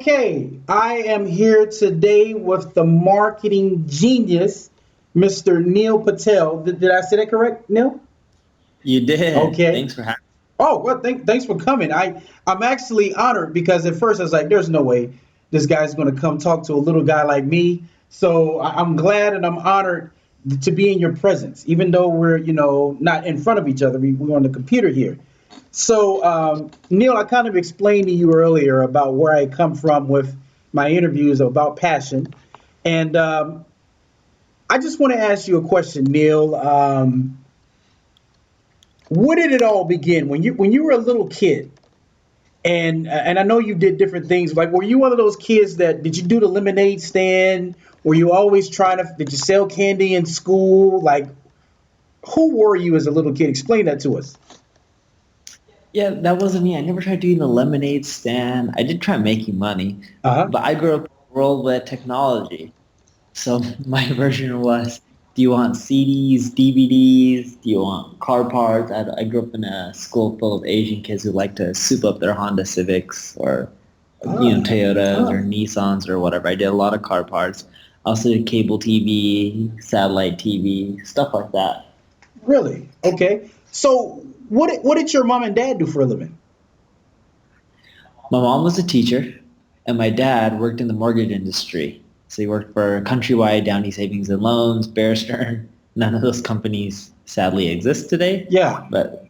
Okay, I am here today with the marketing genius, Mr. Neil Patel. Did I say that correct, Neil? You did. Okay. Thanks for having Oh, well, thanks for coming. I'm actually honored because at first I was like, there's no way this guy's going to come talk to a little guy like me. So I'm glad and I'm honored to be in your presence, even though we're, not in front of each other. We're on the computer here. So, Neil, I kind of explained to you earlier about where I come from with my interviews about passion. And I just want to ask you a question, Neil. Where did it all begin when you were a little kid? And I know you did different things. Like, were you one of those kids that did you do the lemonade stand? Were you always trying to? Did you sell candy in school? Like, who were you as a little kid? Explain that to us. Yeah, that wasn't me. I never tried doing the lemonade stand. I did try making money, Uh huh. but I grew up in a world with technology. So my version was, do you want CDs, DVDs? Do you want car parts? I grew up in a school full of Asian kids who like to soup up their Honda Civics or, Ah, Toyotas or Nissans or whatever. I did a lot of car parts. I also did cable TV, satellite TV, stuff like that. really? Okay. So, what did your mom and dad do for a living? My mom was a teacher, and my dad worked in the mortgage industry. So he worked for Countrywide, Downey Savings and Loans, Bear Stearns. None of those companies sadly exist today, Yeah. but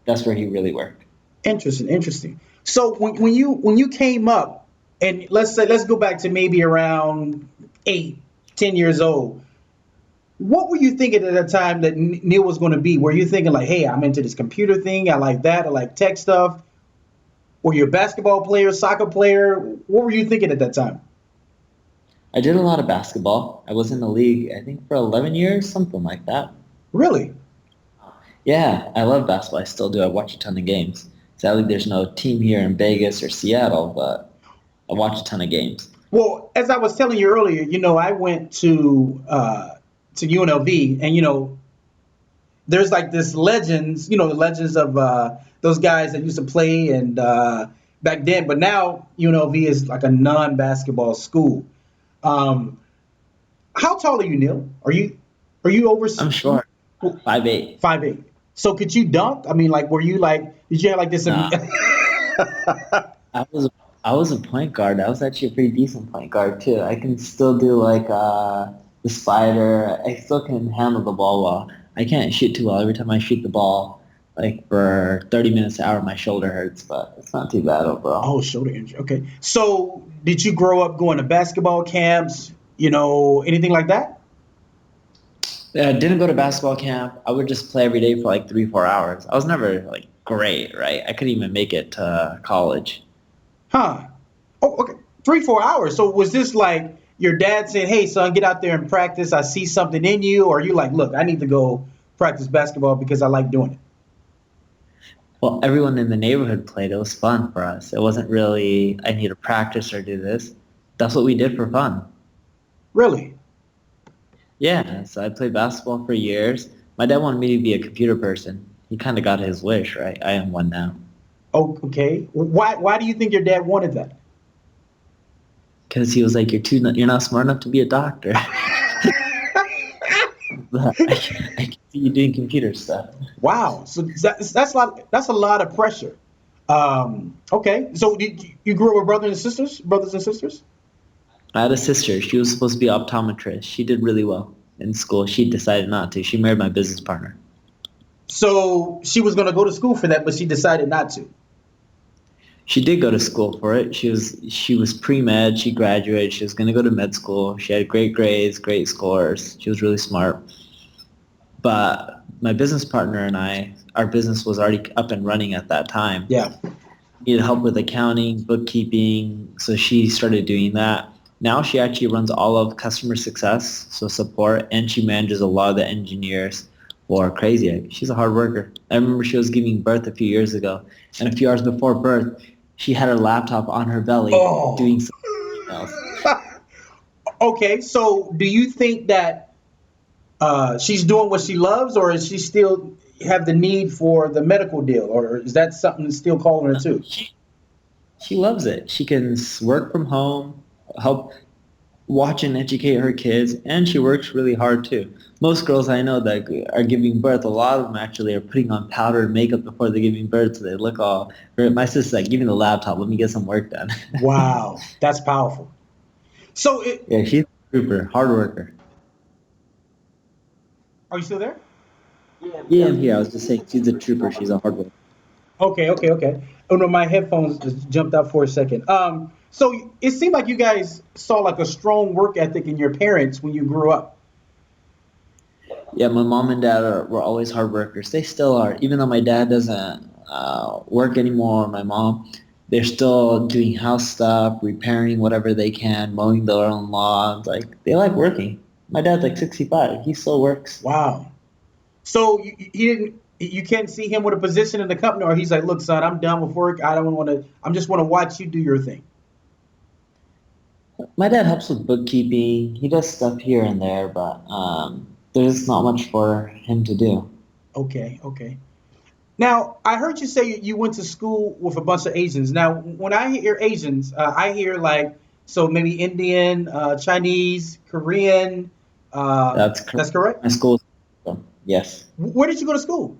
that's where he really worked. Interesting. Interesting. So when you came up, and let's go back to maybe around 8, 10 years old. What were you thinking at the time that Neil was going to be? Were you thinking like, hey, I'm into this computer thing. I like that. I like tech stuff. Were you a basketball player, soccer player? What were you thinking at that time? I did a lot of basketball. I was in the league, I think, for 11 years, something like that. Really? Yeah, I love basketball. I still do. I watch a ton of games. Sadly, there's no team here in Vegas or Seattle, but I watch a ton of games. Well, as I was telling you earlier, I went to UNLV, and there's like this legends, the legends of those guys that used to play and back then. But now UNLV is like a non-basketball school. Um, how tall are you, Neil? Are you over I'm short, 5'8". 5'8"? So could you dunk? I mean, like, were you like, did you have like this? Nah, I was I was a point guard. I was actually a pretty decent point guard too. I can still do like the spider. I still can handle the ball well. I can't shoot too well. Every time I shoot the ball, like for 30 minutes an hour, my shoulder hurts, but it's not too bad overall. Oh, shoulder injury. Okay. So did you grow up going to basketball camps? Anything like that? I didn't go to basketball camp. I would just play every day for like 3, 4 hours. I was never like great, right? I couldn't even make it to college. Huh. Oh, okay. 3, 4 hours. So was this like your dad saying, "Hey, son, get out there and practice. I see something in you," or are you like, "Look, I need to go practice basketball because I like doing it." Well, everyone in the neighborhood played. It was fun for us. It wasn't really, I need to practice or do this. That's what we did for fun. Really? Yeah, so I played basketball for years. My dad wanted me to be a computer person. He kind of got his wish, right? I am one now. Oh, okay. Why do you think your dad wanted that? Because he was like, you're not smart enough to be a doctor. But I can see you doing computer stuff. Wow. So that's a lot of pressure. Okay. So did you grew up with brothers and sisters? I had a sister. She was supposed to be an optometrist. She did really well in school. She decided not to. She married my business partner. So she was going to go to school for that, but she decided not to. She did go to school for it. She was pre-med. She graduated. She was going to go to med school. She had great grades, great scores. She was really smart. But my business partner and I, our business was already up and running at that time. Yeah. Needed help with accounting, bookkeeping, so she started doing that. Now she actually runs all of customer success, so support, and she manages a lot of the engineers who are crazy. She's a hard worker. I remember she was giving birth a few years ago, and a few hours before birth, she had her laptop on her belly Oh. doing some emails. Okay. So do you think that she's doing what she loves, or is she still have the need for the medical deal, or is that something that's still calling her too? She loves it. She can work from home, help watch and educate her kids, and she works really hard too. Most girls I know that are giving birth, a lot of them actually are putting on powder and makeup before they're giving birth, so they look all. My sister's like, "Give me the laptop. Let me get some work done." Wow, that's powerful. So, Yeah, she's a trooper, hard worker. are you still there? Yeah, I'm here. I was just saying, she's a trooper. She's a hard worker. Okay, okay, okay. Oh no, my headphones just jumped out for a second. So it seemed like you guys saw like a strong work ethic in your parents when you grew up. Yeah, my mom and dad were always hard workers. They still are. Even though my dad doesn't work anymore, my mom, they're still doing house stuff, repairing whatever they can, mowing their own lawns. Like, they like working. My dad's like 65. He still works. Wow. So he didn't. You can't see him with a position in the company, or he's like, "Look, son, I'm done with work. I don't want to. I'm just want to watch you do your thing." My dad helps with bookkeeping. He does stuff here and there, but there's not much for him to do. Okay, okay. Now, I heard you say you went to school with a bunch of Asians. Now, when I hear Asians, I hear like so maybe Indian, Chinese, Korean. That's correct. That's correct. My school. Yes. Where did you go to school?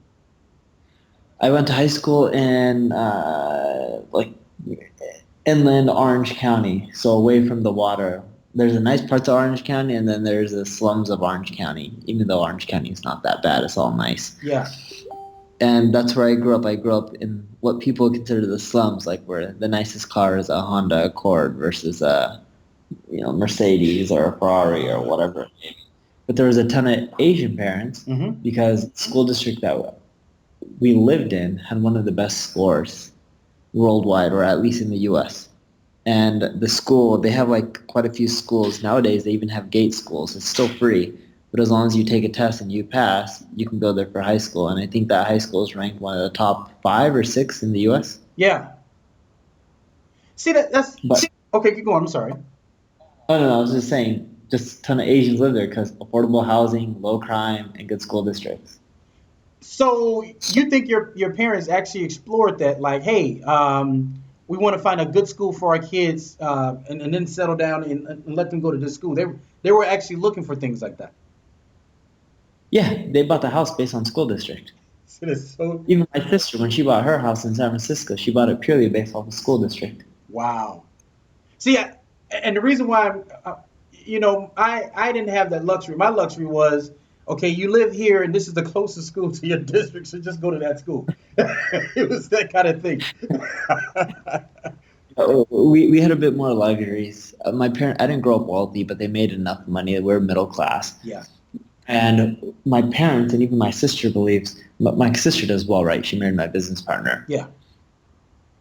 I went to high school in like inland Orange County, so away from the water. There's a nice parts of Orange County, and then there's the slums of Orange County. Even though Orange County is not that bad, it's all nice. Yeah. And that's where I grew up. I grew up in what people consider the slums, like where the nicest car is a Honda Accord versus a Mercedes or a Ferrari or whatever. But there was a ton of Asian parents Mm-hmm. because the school district that we lived in had one of the best scores worldwide, or at least in the U.S. And the school, they have like quite a few schools nowadays. They even have gate schools. It's still free, but as long as you take a test and you pass, you can go there for high school. And I think that high school is ranked one of the top 5 or 6 in the U.S. Yeah. See that's But okay. Keep going. I'm sorry. no, I was just saying, just a ton of Asians live there because affordable housing, low crime, and good school districts. So you think your parents actually explored that, like, hey, we want to find a good school for our kids, and then settle down and let them go to this school. They were actually looking for things like that. Yeah, they bought the house based on school district. So it's so Even my sister, when she bought her house in San Francisco, she bought it purely based off the school district. wow. See, and the reason why I didn't have that luxury. My luxury was okay. You live here, and this is the closest school to your district, so just go to that school. It was that kind of thing. We had a bit more luxuries. My parent, I didn't grow up wealthy, but they made enough money. We're middle class. Yeah. And my parents and even my sister believes, my sister does well, right? She married my business partner. Yeah.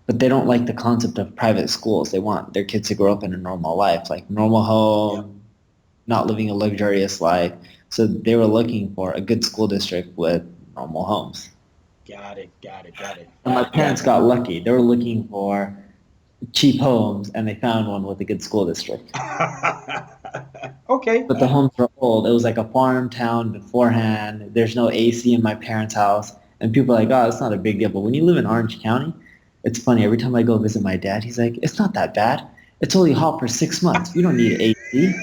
But they don't like the concept of private schools. They want their kids to grow up in a normal life, like normal Yeah. home, not living a luxurious life. So they were looking for a good school district with normal homes. Got it. Got it. Got it. And my parents got lucky. They were looking for cheap homes, and they found one with a good school district. Okay. But the homes were old. It was like a farm town beforehand. There's no AC in my parents' house. And people are like, oh, it's not a big deal. But when you live in Orange County, it's funny. Every time I go visit my dad, he's like, it's not that bad. It's only hot for 6 months. You don't need AC.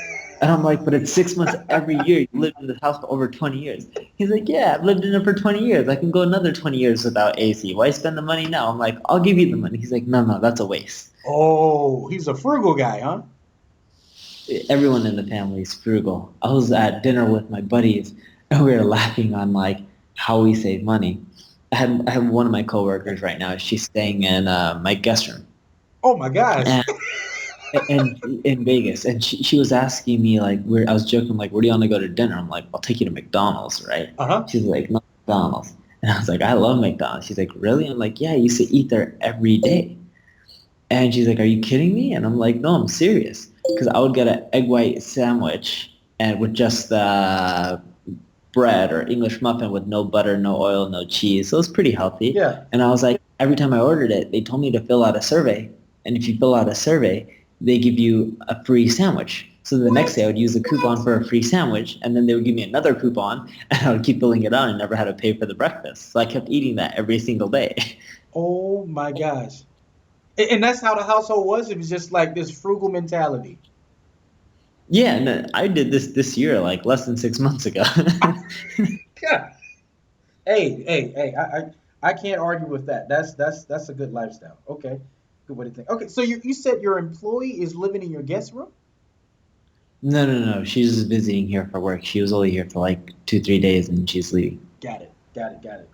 And I'm like, but it's 6 months every year. You lived in this house for over 20 years. He's like, yeah, I've lived in it for 20 years. I can go another 20 years without AC. Why spend the money now? I'm like, I'll give you the money. He's like, no, that's a waste. Oh, he's a frugal guy, huh? Everyone in the family is frugal. I was at dinner with my buddies, and we were laughing on like how we save money. I have one of my coworkers right now. She's staying in my guest room, Oh my gosh. and in Vegas, and she was asking me like, I was joking like, where do you want to go to dinner? I'm like, I'll take you to McDonald's, right? Uh-huh. She's like, no, McDonald's, and I was like, I love McDonald's. She's like, really? I'm like, yeah, I used to eat there every day. And she's like, are you kidding me? And I'm like, no, I'm serious. Because I would get an egg white sandwich and with just bread or English muffin with no butter, no oil, no cheese. So it's pretty healthy. Yeah. And I was like, every time I ordered it, they told me to fill out a survey. And if you fill out a survey, they give you a free sandwich. So the next What? day I would use a coupon for a free sandwich, and then they would give me another coupon, and I would keep filling it out and never had to pay for the breakfast. So I kept eating that every single day. Oh my gosh. And that's how the household was. It was just like this frugal mentality. Yeah, and I did this year, like less than 6 months ago. Yeah. Hey, I can't argue with that. That's a good lifestyle. Okay, good way to think. Okay, so you said your employee is living in your guest room. No, no, no. She's visiting here for work. She was only here for like 2, 3 days, and she's leaving. Got it.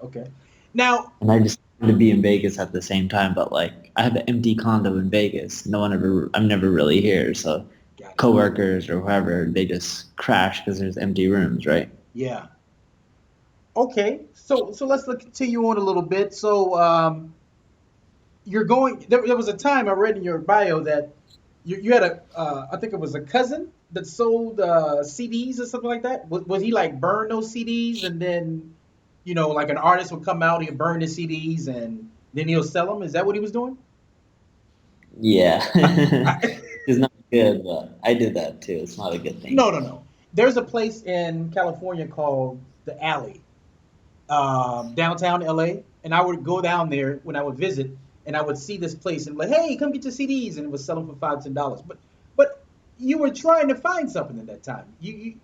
Okay. Now, And I just happened to be in Vegas at the same time, but like I have an empty condo in Vegas. No one ever. I'm never really here, so got it. coworkers or whoever they just crash because there's empty rooms, right? Yeah. Okay. So let's continue on a little bit. So you're going. There was a time I read in your bio that you had a I think it was a cousin that sold CDs or something like that. Was he like burn those CDs and then like an artist would come out, he'll burn the CDs and then he'll sell them? Is that what he was doing? Yeah, I, it's not good, but I did that too. It's not a good thing. no. There's a place in California called the Alley, downtown LA, and I would go down there when I would visit, and I would see this place and be like, hey, come get your CDs, and it was selling for $5-10. But you were trying to find something at that time. You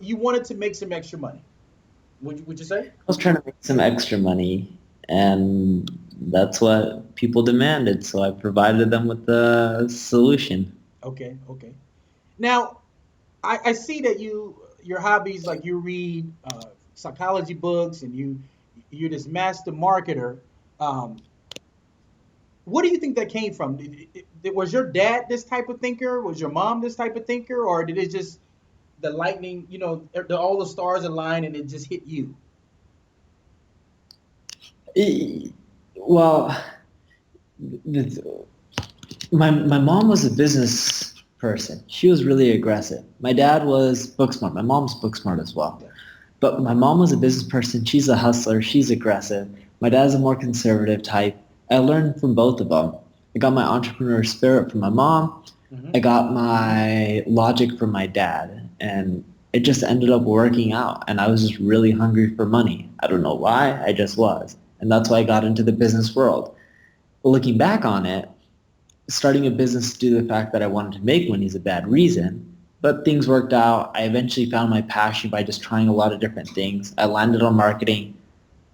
wanted to make some extra money. Would you say? I was trying to make some extra money, and that's what people demanded. So I provided them with the solution. Okay. Now I see that your hobbies like you read psychology books and you're this master marketer. Um, What do you think that came from? Was your dad this type of thinker? Was your mom this type of thinker, or did it just the lightning? All the stars aligned and it just hit you. E- Well, my mom was a business person. She was really aggressive. My dad was book smart. My mom's book smart as well. Yeah. But my mom was a business person. She's a hustler. She's aggressive. My dad's a more conservative type. I learned from both of them. I got my entrepreneur spirit from my mom. I Hmm. got my logic from my dad. And it just ended up working out. And I was just really hungry for money. I don't know why. I just was. And that's why I got into the business world. Looking back on it, starting a business due to the fact that I wanted to make money is a bad reason. But things worked out. I eventually found my passion by just trying a lot of different things. I landed on marketing.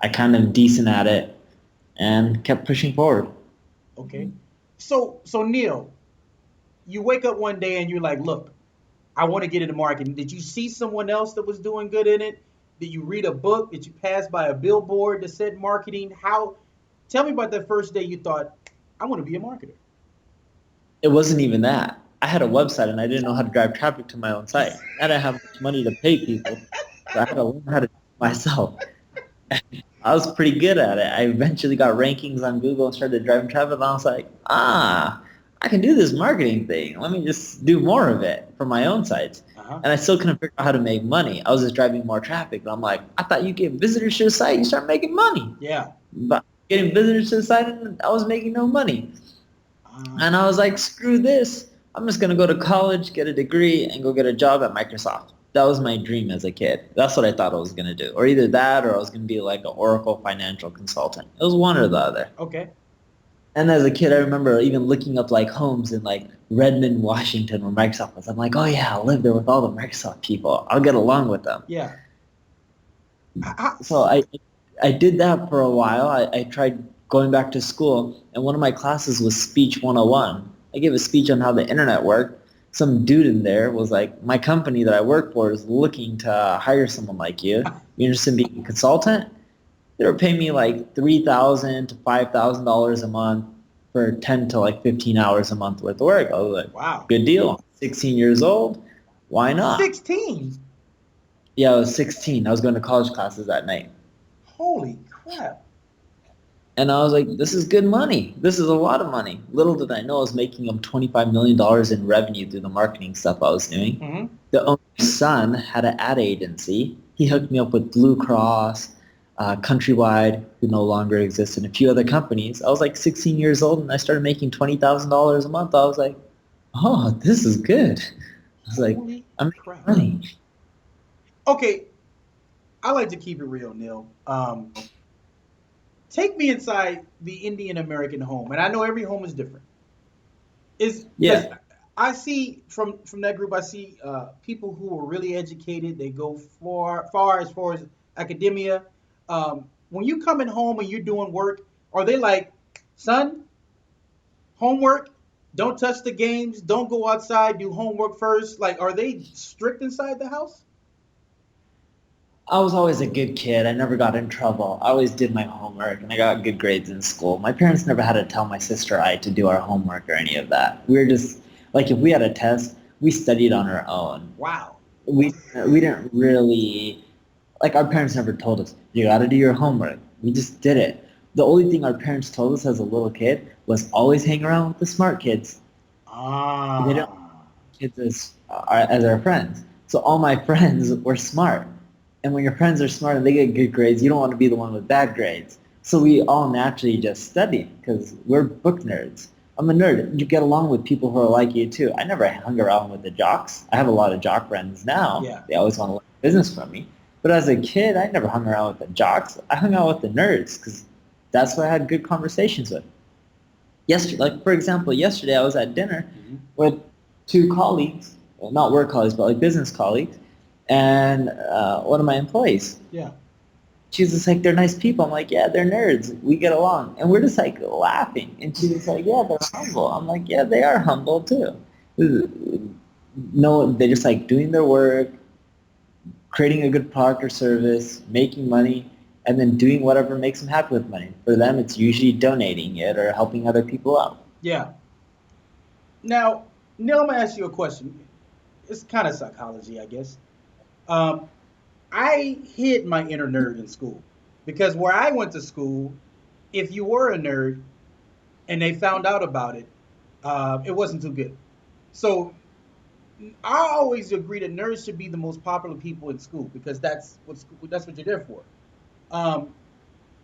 I kind of decent at it and kept pushing forward. Okay. So Neil, you wake up one day and you're like, look, I want to get into marketing. Did you see someone else that was doing good in it? Did you read a book? Did you pass by a billboard that said marketing? How? Tell me about that first day you thought, I want to be a marketer. It wasn't even that. I had a website and I didn't know how to drive traffic to my own site. I didn't have much money to pay people, so I had to learn how to do it myself. I was pretty good at it. I eventually got rankings on Google and started driving traffic, and I was like, I can do this marketing thing. Let me just do more of it for my own sites. Uh-huh. And I still couldn't figure out how to make money. I was just driving more traffic, but I'm like, I thought you get visitors to the site, you start making money. Yeah. But getting visitors to the site, and I was making no money. And I was like, screw this. I'm just going to go to college, get a degree, and go get a job at Microsoft. That was my dream as a kid. That's what I thought I was going to do. Or either that or I was going to be like an Oracle financial consultant. It was one or the other. Okay. And as a kid, I remember even looking up like homes in like Redmond, Washington, where Microsoft was. I'm like, oh yeah, I'll live there with all the Microsoft people. I'll get along with them. Yeah. I, So I did that for a while. I tried going back to school, and one of my classes was Speech 101. I gave a speech on how the internet worked. Some dude in there was like, my company that I work for is looking to hire someone like you. You interested in being a consultant? They were paying me like $3,000 to $5,000 a month for 10 to like 15 hours a month worth of work. I was like, wow. good deal. 16 years old. Why not? 16. Yeah, I was 16. I was going to college classes that night. Holy crap. And I was like, this is good money. This is a lot of money. Little did I know I was making them $25 million in revenue through the marketing stuff I was doing. Hmm. The owner's son had an ad agency. He hooked me up with Blue Cross, Countrywide, who no longer exists, and a few other companies. I was like 16 years old and I started making $20,000 a month. I was like, oh, this is good. I was like, Holy I'm making crap. money. Okay. I like to keep it real, Neil. take me inside the Indian American home, and I know every home is different. Is because Yeah. I see from that group, I see people who are really educated. They go far as academia. When you coming home and you're doing work, are they like, son, homework? Don't touch the games. Don't go outside. Do homework first. Like, are they strict inside the house? I was always a good kid. I never got in trouble. I always did my homework and I got good grades in school. My parents never had to tell my sister or I to do our homework or any of that. We were just like if we had a test, we studied on our own. Wow. We didn't really like our parents never told us, you gotta do your homework. We just did it. The only thing our parents told us as a little kid was always hang around with the smart kids. They don't Ah. kids as our friends. So all my friends were smart. And when your friends are smart and they get good grades, you don't want to be the one with bad grades. So we all naturally just study because we're book nerds. I'm a nerd. You get along with people who are like you too. I never hung around with the jocks. I have a lot of jock friends now. Yeah. They always want to learn business from me. But as a kid, I never hung around with the jocks. I hung out with the nerds because that's what I had good conversations with. Yesterday, like for example, yesterday I was at dinner Hmm. with two colleagues, well, not work colleagues, but like business colleagues, and one of my employees. Yeah. She's just like, they're nice people. I'm like, yeah, they're nerds. We get along. And we're just like laughing. And she's just like, yeah, they're humble. I'm like, yeah, they are humble too. No, they're just like doing their work, creating a good product or service, making money, and then doing whatever makes them happy with money. For them, it's usually donating it or helping other people out. Yeah. Now, Neil, I'm gonna ask you a question. It's kind of psychology, I guess. Um, I hid my inner nerd in school because where I went to school, if you were a nerd and they found out about it, it wasn't too good. So I always agree that nerds should be the most popular people in school because that's what you're there for. Um,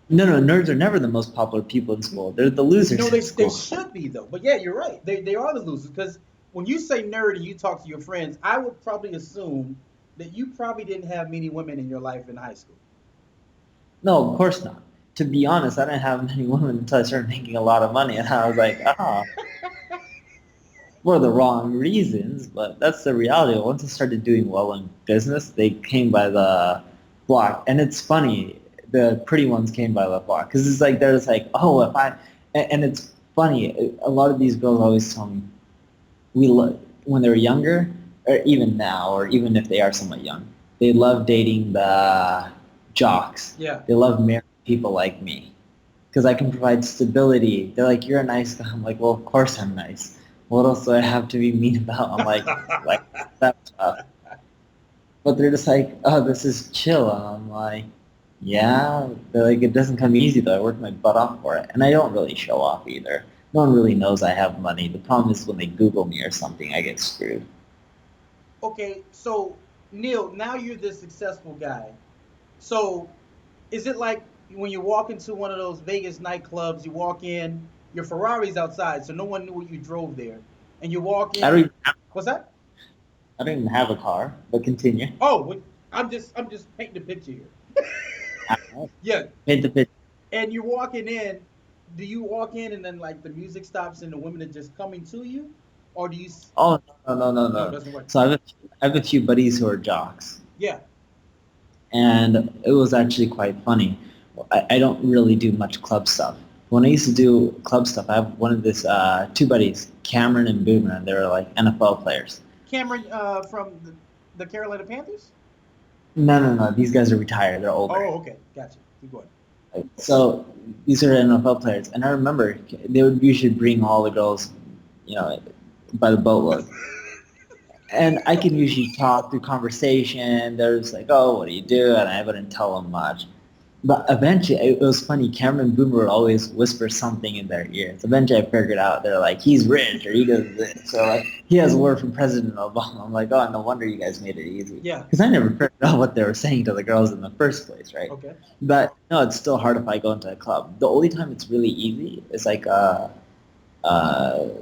No, no, nerds are never the most popular people in school. They're the losers no, in they school. should be though. But yeah, you're right. They are the losers because when you say nerd and you talk to your friends, I would probably assume that you probably didn't have many women in your life in high school. No, of course not. To be honest, I didn't have many women until I started making a lot of money, and I was like, ah, for the wrong reasons, but that's the reality. Once I started doing well in business, they came by the block, and it's funny. The pretty ones came by the block because it's like they're just like, oh, if I, and it's funny. A lot of these girls always tell me when they were younger, or even now, or even if they are somewhat young, they love dating the jocks. Yeah. They love marrying people like me because I can provide stability. They're like, you're a nice guy. I'm like, well, of course I'm nice. What else do I have to be mean about? I'm like that stuff. But they're just like, oh, this is chill. And I'm like, yeah. They're like, it doesn't come easy though. I work my butt off for it, and I don't really show off either. No one really knows I have money. The problem is when they Google me or something, I get screwed. Okay, so Neil, now you're this successful guy. So is it like when you walk into one of those Vegas nightclubs, you walk in, your Ferrari's outside, so no one knew what you drove there, and you walk I don't in. even have, What's that? I don't even have a car. But continue. Oh, I'm just painting the picture here. Yeah, Paint the picture. and you're walking in. Do you walk in and then like the music stops and the women are just coming to you, or do you? Oh no no no no No, it no. doesn't work. So I have a few buddies who are jocks, Yeah. and it was actually quite funny. I don't really do much club stuff. When I used to do club stuff, I have one of this two buddies, Cameron and Boomer, and they were like NFL players. Cameron from the Carolina Panthers. No, no, no. These guys are retired. They're older. Oh, okay, gotcha. Keep going. So these are NFL players, and I remember they would usually bring all the girls, you know, by the boatload. And I can usually talk through conversation. They're just like, "Oh, what do you do?" And I wouldn't tell them much. But eventually, it was funny. Cameron and Boomer would always whisper something in their ears. Eventually, I figured out they're like, "He's rich," or "He does this," or like, "He has a word from President Obama." I'm like, "Oh, no wonder you guys made it easy," Yeah. because I never figured out what they were saying to the girls in the first place, right? Okay. But no, it's still hard if I go into a club. The only time it's really easy is like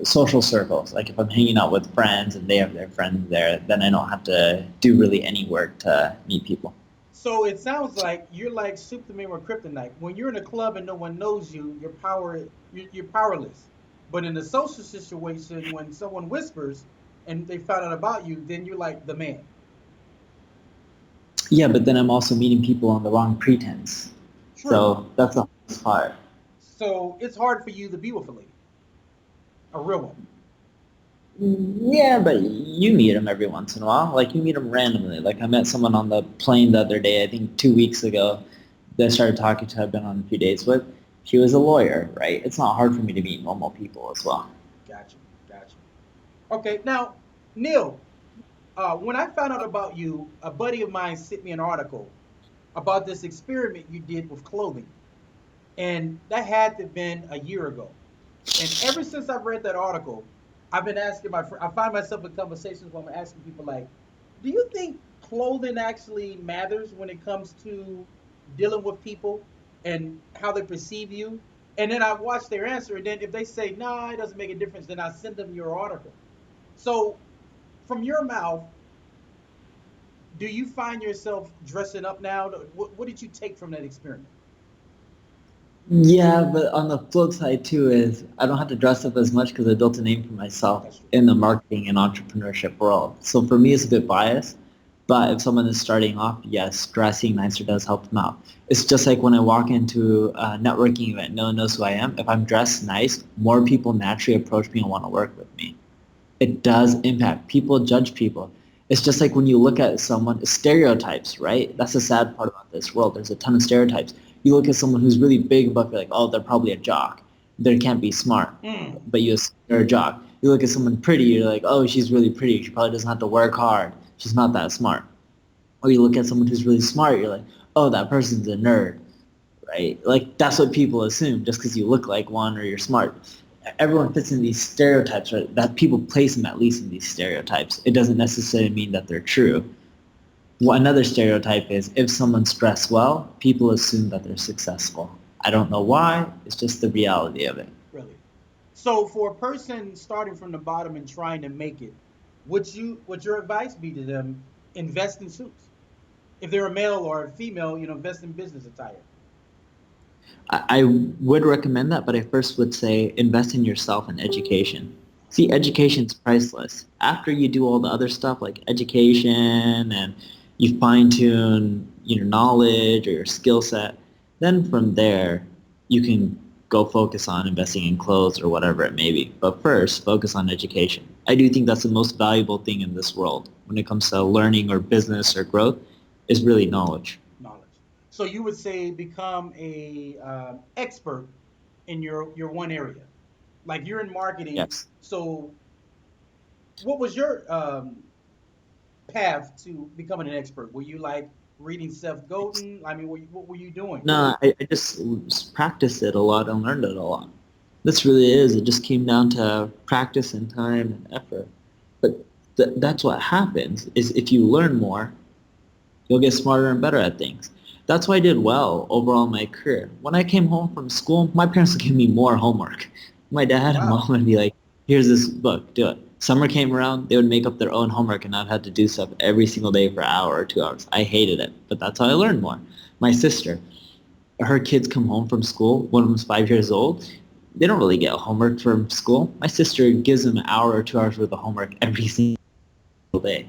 social circles. Like if I'm hanging out with friends and they have their friends there, then I don't have to do really any work to meet people. So it sounds like you're like Superman or Kryptonite. When you're in a club and no one knows you, you're powerless. But in a social situation, when someone whispers and they found out about you, then you're like the man. Yeah, but then I'm also meeting people on the wrong pretense. True. So that's the hardest part. So it's hard for you to be with a lady, a real one. Yeah, but you meet them every once in a while. Like you meet them randomly. Like I met someone on the plane the other day, I think 2 weeks ago, that I started talking to, I've been on a few dates with. She was a lawyer, right? It's not hard for me to meet normal people as well. Gotcha. Gotcha. Okay. Now, Neil, when I found out about you, a buddy of mine sent me an article about this experiment you did with clothing. And that had to have been a year ago. And ever since I've read that article, I've been asking my friend, I find myself in conversations where I'm asking people like, do you think clothing actually matters when it comes to dealing with people and how they perceive you? And then I watch their answer. And then if they say, no, nah, it doesn't make a difference, then I send them your article. So from your mouth, do you find yourself dressing up now? What did you take from that experiment? Yeah, but on the flip side too is I don't have to dress up as much because I built a name for myself That's true. in the marketing and entrepreneurship world. So for me, it's a bit biased. But if someone is starting off, yes, dressing nicer does help them out. It's just like when I walk into a networking event, no one knows who I am. If I'm dressed nice, more people naturally approach me and want to work with me. It does impact. People judge people. It's just like when you look at someone, stereotypes, right? That's the sad part about this world. There's a ton of stereotypes. You look at someone who's really big, but you're like, oh, they're probably a jock. They can't be smart, Mm, but you assume they're a jock. You look at someone pretty, you're like, oh, she's really pretty. She probably doesn't have to work hard. She's not that smart. Or you look at someone who's really smart, you're like, oh, that person's a nerd, right? Like that's what people assume just because you look like one or you're smart. Everyone fits in these stereotypes, right? That people place them at least in these stereotypes. It doesn't necessarily mean that they're true. Well, another stereotype is if someone's dressed well, people assume that they're successful. I don't know why. It's just the reality of it. really. So for a person starting from the bottom and trying to make it, would your advice be to them invest in suits? If they're a male or a female, invest in business attire. I would recommend that, but I first would say invest in yourself and education. See, education's priceless. After you do all the other stuff like education and you fine tune your knowledge or your skill set, then from there you can go focus on investing in clothes or whatever it may be. But first, focus on education. I do think that's the most valuable thing in this world when it comes to learning or business or growth is really knowledge. Knowledge. So you would say become a expert in your one area. Like you're in marketing. Yes. So what was your path to becoming an expert? Were you like reading Seth Godin? I mean, what were you doing? No, I just practiced it a lot and learned it a lot. This really is. It just came down to practice and time and effort. But that's what happens is if you learn more, you'll get smarter and better at things. That's why I did well overall in my career. When I came home from school, my parents would give me more homework. My dad and mom Wow. would be like, here's this book, do it. Summer came around, they would make up their own homework and I'd have to do stuff every single day for an hour or 2 hours. I hated it, but that's how I learned more. My sister, her kids come home from school. One of them's 5 years old. They don't really get homework from school. My sister gives them an hour or 2 hours worth of homework every single day.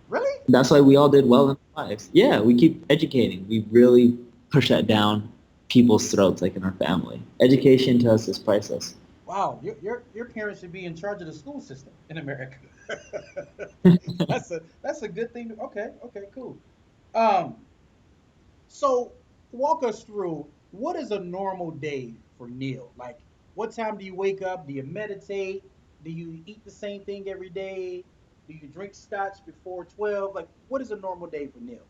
Really? That's why we all did well in our lives. Yeah, we keep educating. We really push that down people's throats, like in our family. Education to us is priceless. Wow. Your parents should be in charge of the school system in America. That's a good thing. Okay. Okay. Cool. Um. So walk us through what is a normal day for Neil? Like, what time do you wake up? Do you meditate? Do you eat the same thing every day? Do you drink scotch before 12? Like, what is a normal day for Neil?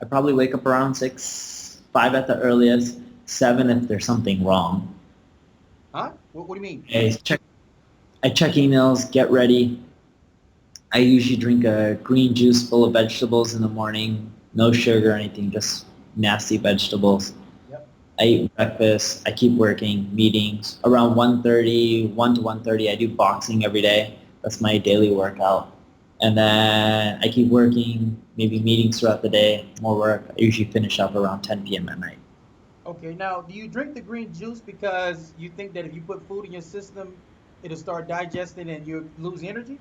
I probably wake up around 6, 5 at the earliest, 7 if there's something wrong. Huh? What do you mean? I check emails, get ready. I usually drink a green juice full of vegetables in the morning, no sugar or anything, just nasty vegetables. Yep. I eat breakfast. I keep working, meetings. Around 1:30, 1 to 1:30, I do boxing every day. That's my daily workout. And then I keep working, maybe meetings throughout the day, more work. I usually finish up around 10 p.m. at night. Okay, now do you drink the green juice because you think that if you put food in your system, it'll start digesting and you lose energy?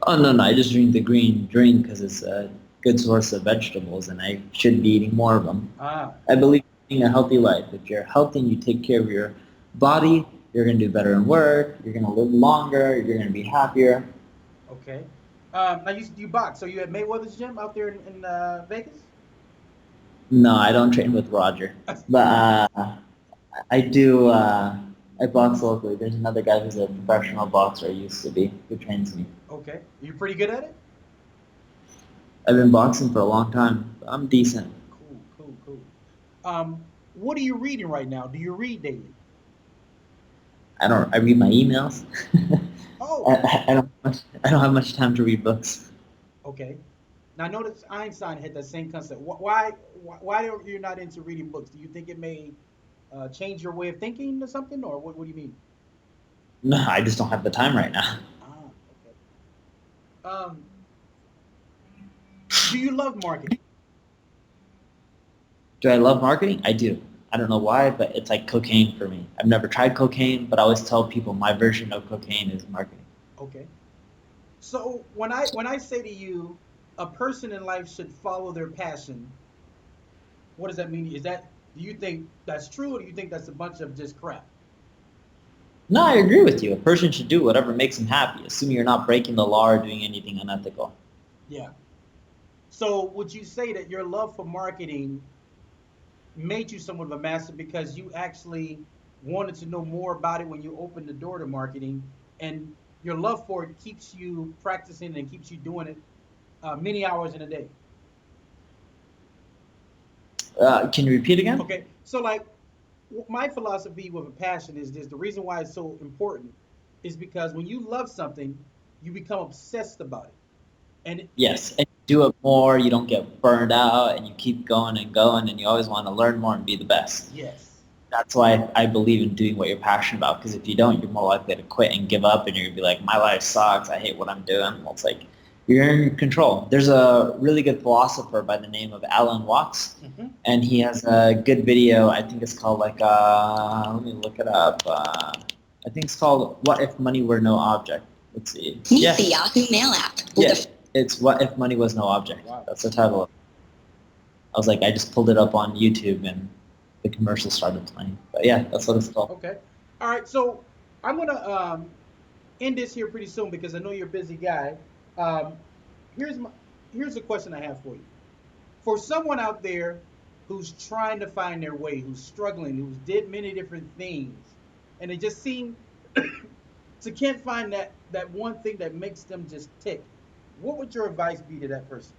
Oh, no, no, I just drink the green drink because it's a good source of vegetables and I should be eating more of them. Ah, I believe in leading a healthy life. If you're healthy and you take care of your body, you're going to do better in work, you're going to live longer, you're going to be happier. okay. Now you box, so you at Mayweather's gym out there in Vegas? No, I don't train with Roger. But I do, I box locally. There's another guy who's a professional boxer, used to be, who trains me. Okay, you pretty good at it? I've been boxing for a long time. I'm decent. Cool, cool, cool. What are you reading right now? Do you read daily? I read my emails. Oh, I don't have much time to read books. okay. Now, I notice Einstein had that same concept. Why are you not into reading books? Do you think it may change your way of thinking or something, or what do you mean? No, I just don't have the time right now. Ah, okay. Um, do you love marketing? Do I love marketing? I do. I don't know why, but it's like cocaine for me. I've never tried cocaine, but I always tell people my version of cocaine is marketing. Okay. So when I say to you, a person in life should follow their passion, what does that mean? Do you think that's true, or do you think that's a bunch of just crap? No, I agree with you. A person should do whatever makes them happy, assuming you're not breaking the law or doing anything unethical. Yeah. So would you say that your love for marketing made you somewhat of a master because you actually wanted to know more about it when you opened the door to marketing, and your love for it keeps you practicing and keeps you doing it many hours in a day? Can you repeat again? Okay, so like my philosophy with a passion is this: the reason why it's so important is because when you love something, you become obsessed about it, and Yes, and you do it more, you don't get burned out, and you keep going, and you always want to learn more and be the best. yes, That's why I believe in doing what you're passionate about, because if you don't, you're more likely to quit and give up, and you're going to be like, my life sucks, I hate what I'm doing. Well, it's like, you're in control. There's a really good philosopher by the name of Alan Watts, hmm, and he has a good video, I think it's called like, let me look it up. I think it's called What If Money Were No Object. Let's see. Meet the Yahoo Mail app. Yeah, it's What If Money Was No Object. wow, That's the title. I was like, I just pulled it up on YouTube and the commercial started playing. But yeah, that's what it's called. okay, all right. So I'm gonna end this here pretty soon because I know you're a busy guy. Um, here's my here's a question I have for you. For someone out there who's trying to find their way, who's struggling, who's did many different things, and they just seem to can't find that one thing that makes them just tick, what would your advice be to that person?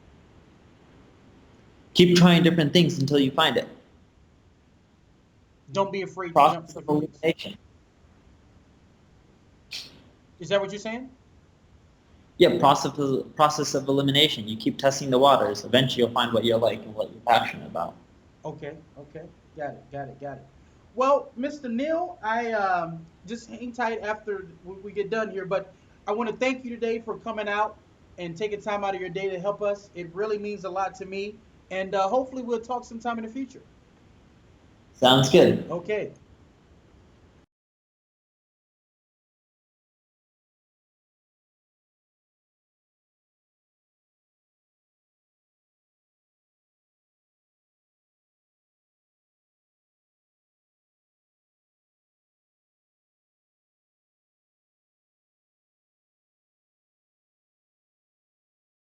Keep trying different things until you find it. Don't be afraid to jump to Process of different things. elimination. Is that what you're saying? Yeah, process of elimination. You keep testing the waters. Eventually, you'll find what you like and what you're passionate about. Okay, okay, got it, got it, got it. Well, Mr. Neil, I just hang tight after we get done here, but I want to thank you today for coming out and taking time out of your day to help us. It really means a lot to me, and hopefully we'll talk sometime in the future. Sounds good. Okay.